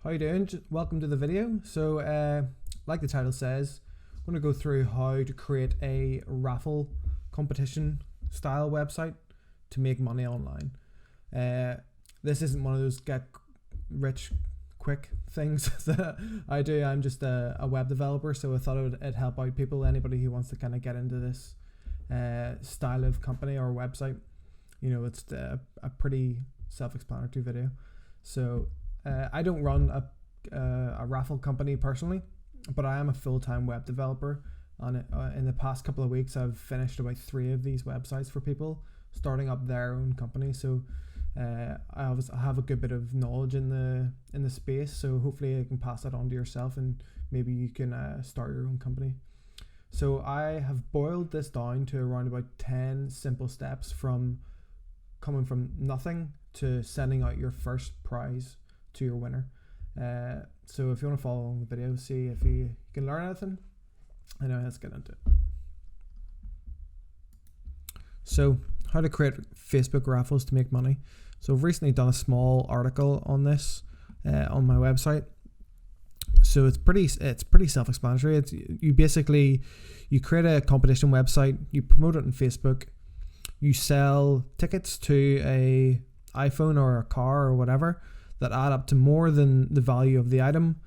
How you doing? Welcome to the video. So, like the title says, I'm going to go through how to create a raffle competition style website to make money online. This isn't one of those get rich quick things that I do. I'm just a web developer, so I thought it'd help out people, anybody who wants to kind of get into this style of company or website. You know, it's a pretty self-explanatory video. So I don't run a raffle company personally, but I am a full-time web developer. And in the past couple of weeks, I've finished about 3 of these websites for people starting up their own company. So I have a good bit of knowledge in the space. So hopefully I can pass that on to yourself, and maybe you can start your own company. So I have boiled this down to around about 10 simple steps from coming from nothing to sending out your first prize to your winner. So if you want to follow along the video, see if you can learn anything. Anyway, let's get into it. So how to create Facebook raffles to make money. So I've recently done a small article on this on my website. So it's pretty self-explanatory. It's you create a competition website, you promote it on Facebook, you sell tickets to a iPhone or a car or whatever that add up to more than the value of the item.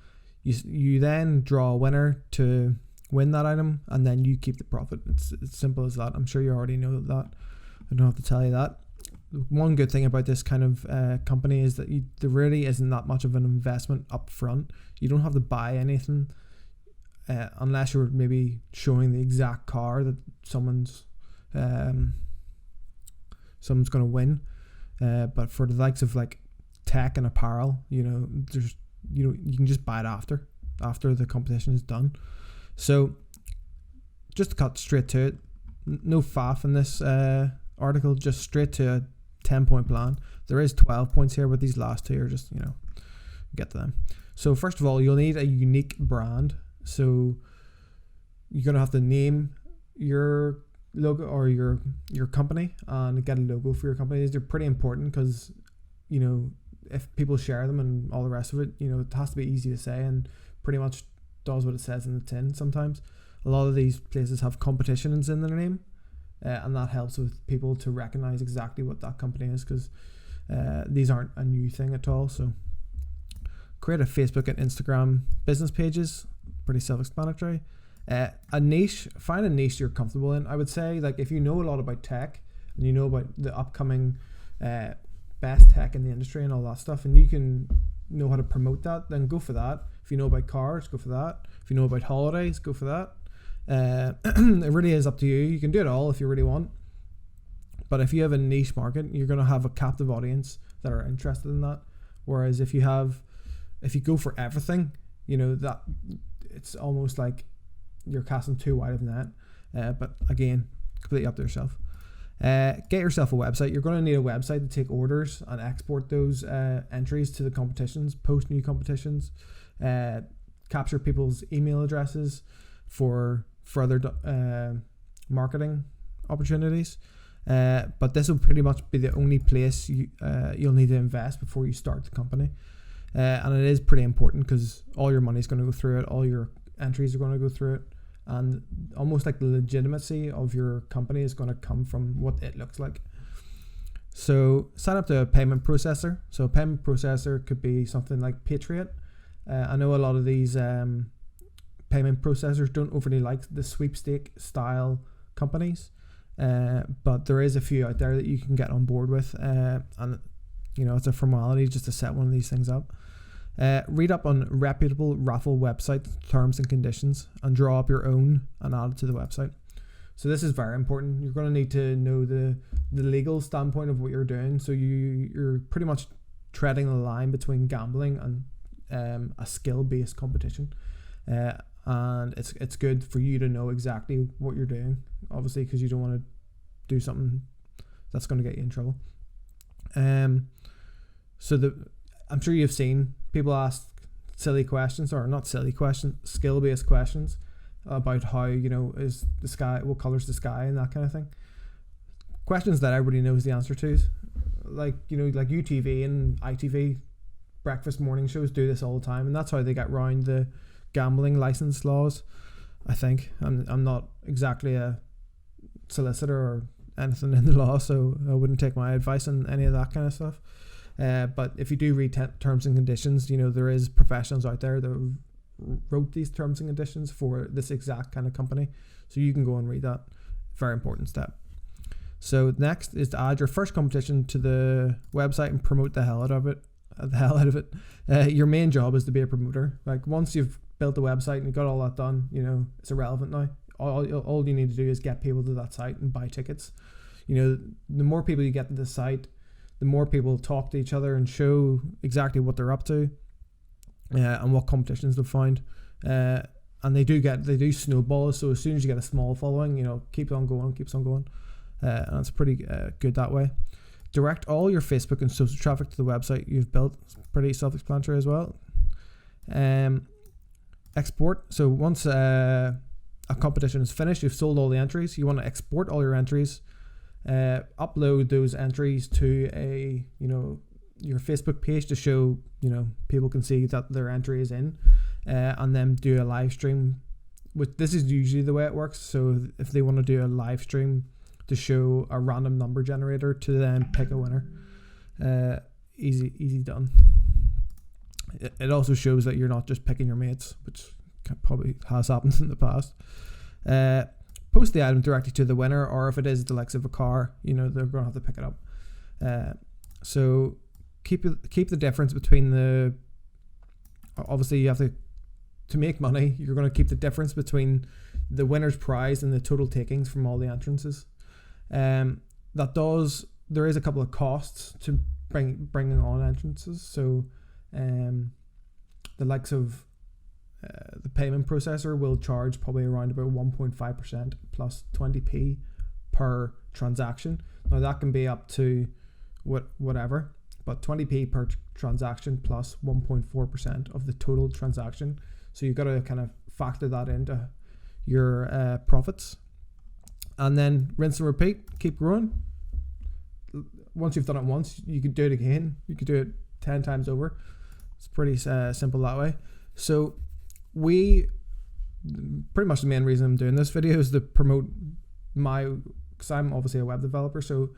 You then draw a winner to win that item, and then you keep the profit. It's simple as that. I'm sure you already know that. I don't have to tell you that. One good thing about this kind of company is that there really isn't that much of an investment up front. You don't have to buy anything unless you're maybe showing the exact car that someone's going to win. But for the likes of like tech and apparel, you can just buy it after the competition is done. So just to cut straight to it, no faff in this article, just straight to a 10-point plan. There is 12 points here, but these last 2 are just, get to them. So first of all, you'll need a unique brand. So you're going to have to name your logo or your company and get a logo for your company. These are pretty important because, if people share them and all the rest of it, it has to be easy to say and pretty much does what it says in the tin. Sometimes a lot of these places have competitions in their name, and that helps with people to recognize exactly what that company is, because these aren't a new thing at all. So create a Facebook and Instagram business pages, pretty self-explanatory. A niche, find a niche you're comfortable in. I would say, like, if you know a lot about tech and you know about the upcoming best tech in the industry and all that stuff, and you can know how to promote that, then go for that. If you know about cars, go for that. If you know about holidays, go for that. It really is up to you. You can do it all if you really want, but if you have a niche market, you're going to have a captive audience that are interested in that. Whereas if you go for everything, that it's almost like you're casting too wide of a net. But again, completely up to yourself. Get yourself a website. You're going to need a website to take orders and export those entries to the competitions, post new competitions, capture people's email addresses for further marketing opportunities. But this will pretty much be the only place you'll need to invest before you start the company. And it is pretty important because all your money is going to go through it, all your entries are going to go through it, and almost like the legitimacy of your company is going to come from what it looks like. So sign up to a payment processor. So a payment processor could be something like Patriot. I know a lot of these payment processors don't overly like the sweepstake style companies, but there is a few out there that you can get on board with, and it's a formality just to set one of these things up. Read up on reputable raffle website terms and conditions and draw up your own and add it to the website. So this is very important. You're going to need to know the legal standpoint of what you're doing. So you're pretty much treading the line between gambling and a skill-based competition. And it's good for you to know exactly what you're doing, obviously, because you don't want to do something that's going to get you in trouble. I'm sure you've seen people ask silly questions, or not silly questions, skill-based questions about how, is the sky, what color's the sky, and that kind of thing. Questions that everybody knows the answer to, like UTV and ITV breakfast morning shows do this all the time, and that's how they get around the gambling license laws. I think I'm not exactly a solicitor or anything in the law, so I wouldn't take my advice on any of that kind of stuff. But if you do read terms and conditions, there is professionals out there that wrote these terms and conditions for this exact kind of company, so you can go and read that. Very important step. So next is to add your first competition to the website and promote the hell out of it. Your main job is to be a promoter. Like, once you've built the website and you got all that done, it's irrelevant now. All you need to do is get people to that site and buy tickets. The more people you get to the site, the more people talk to each other and show exactly what they're up to, and what competitions they've found. And they do snowball. So as soon as you get a small following, keeps on going. And it's pretty good that way. Direct all your Facebook and social traffic to the website you've built. It's pretty self-explanatory as well. Export. So once a competition is finished, you've sold all the entries, you want to export all your entries, upload those entries to your Facebook page to show people can see that their entry is in, and then do a live stream. This is usually the way it works. So if they want to do a live stream to show a random number generator to then pick a winner, easy done. It also shows that you're not just picking your mates, which probably has happened in the past. Post the item directly to the winner, or if it is the likes of a car, they're going to have to pick it up. So keep the difference between obviously you have to make money, you're going to keep the difference between the winner's prize and the total takings from all the entrances. There is a couple of costs to bringing on entrances. So the likes of the payment processor will charge probably around about 1.5% plus 20p per transaction. Now that can be up to whatever, but 20p per transaction plus 1.4% of the total transaction. So you've got to kind of factor that into your profits, and then rinse and repeat. Keep growing. Once you've done it once, you could do it again. You could do it 10 times over. It's pretty simple that way. So pretty much the main reason I'm doing this video is to promote because I'm obviously a web developer. So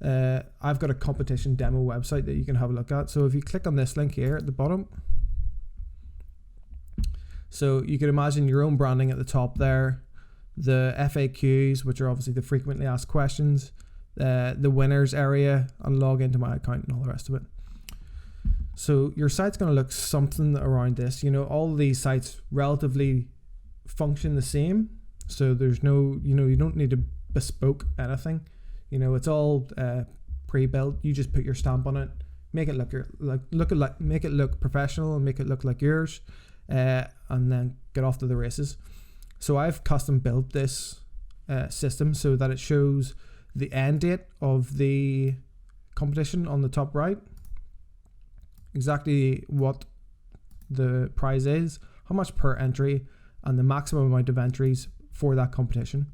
I've got a competition demo website that you can have a look at. So if you click on this link here at the bottom, so you can imagine your own branding at the top there, the FAQs, which are obviously the frequently asked questions, the winners area, and log into my account and all the rest of it. So your site's going to look something around this. All of these sites relatively function the same. So there's no, you don't need to bespoke anything. It's all pre-built. You just put your stamp on it, make it make it look professional and make it look like yours, and then get off to the races. So I've custom built this system so that it shows the end date of the competition on the top right, exactly what the prize is, how much per entry, and the maximum amount of entries for that competition.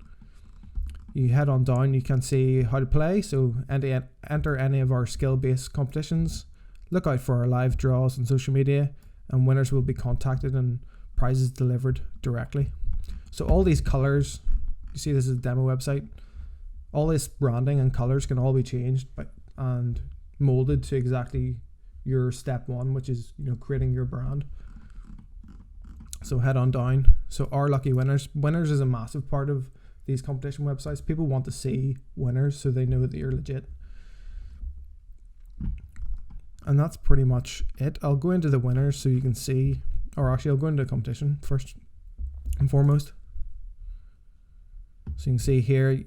You head on down, you can see how to play. So enter any of our skill-based competitions, look out for our live draws on social media, and winners will be contacted and prizes delivered directly. So all these colors, you see this is a demo website, all this branding and colors can all be changed and molded to exactly your step one, which is creating your brand. So head on down. So our lucky winners is a massive part of these competition websites. People want to see winners so they know that you're legit. And that's pretty much it. I'll go into the winners so you can see, or actually I'll go into the competition first and foremost. So you can see here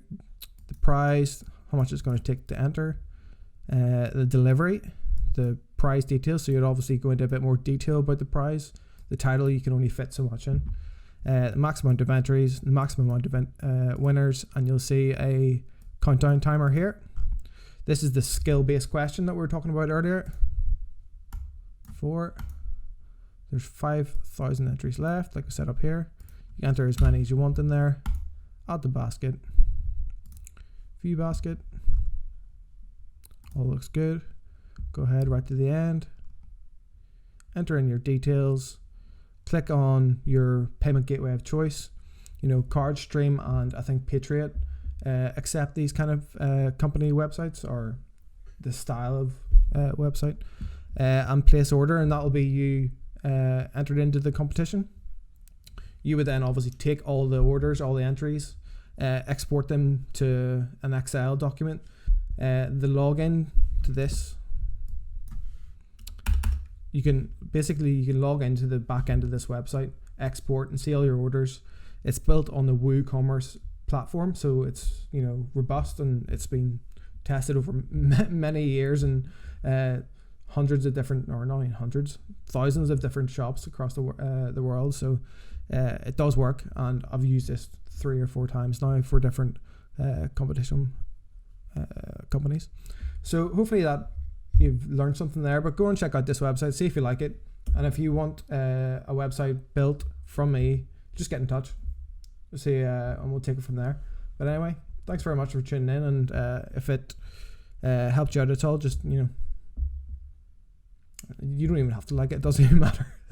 the prize, how much it's going to take to enter, the delivery, the prize details. So you'd obviously go into a bit more detail about the prize. The title you can only fit so much in. The maximum amount of entries, the maximum amount of winners, and you'll see a countdown timer here. This is the skill-based question that we were talking about earlier. There's 5,000 entries left, like I said up here. You enter as many as you want in there. Add the basket. View basket. All looks good. Go ahead right to the end. enter in your details, click on your payment gateway of choice. CardStream and I think Patriot accept these kind of company websites, or the style of website, and place order, and that will be you entered into the competition. You would then obviously take all the orders, all the entries, export them to an Excel document. The login to this, you can log into the back end of this website, export and see all your orders. It's built on the WooCommerce platform, so it's robust, and it's been tested over many years, and hundreds of different, or not even hundreds, thousands of different shops across the world. So it does work, and I've used this 3 or 4 times now for different competition companies. So hopefully that you've learned something there. But go and check out this website, see if you like it, and if you want a website built from me, just get in touch. See, and we'll take it from there. But anyway, thanks very much for tuning in, and if it helped you out at all, just you don't even have to like it. It doesn't even matter.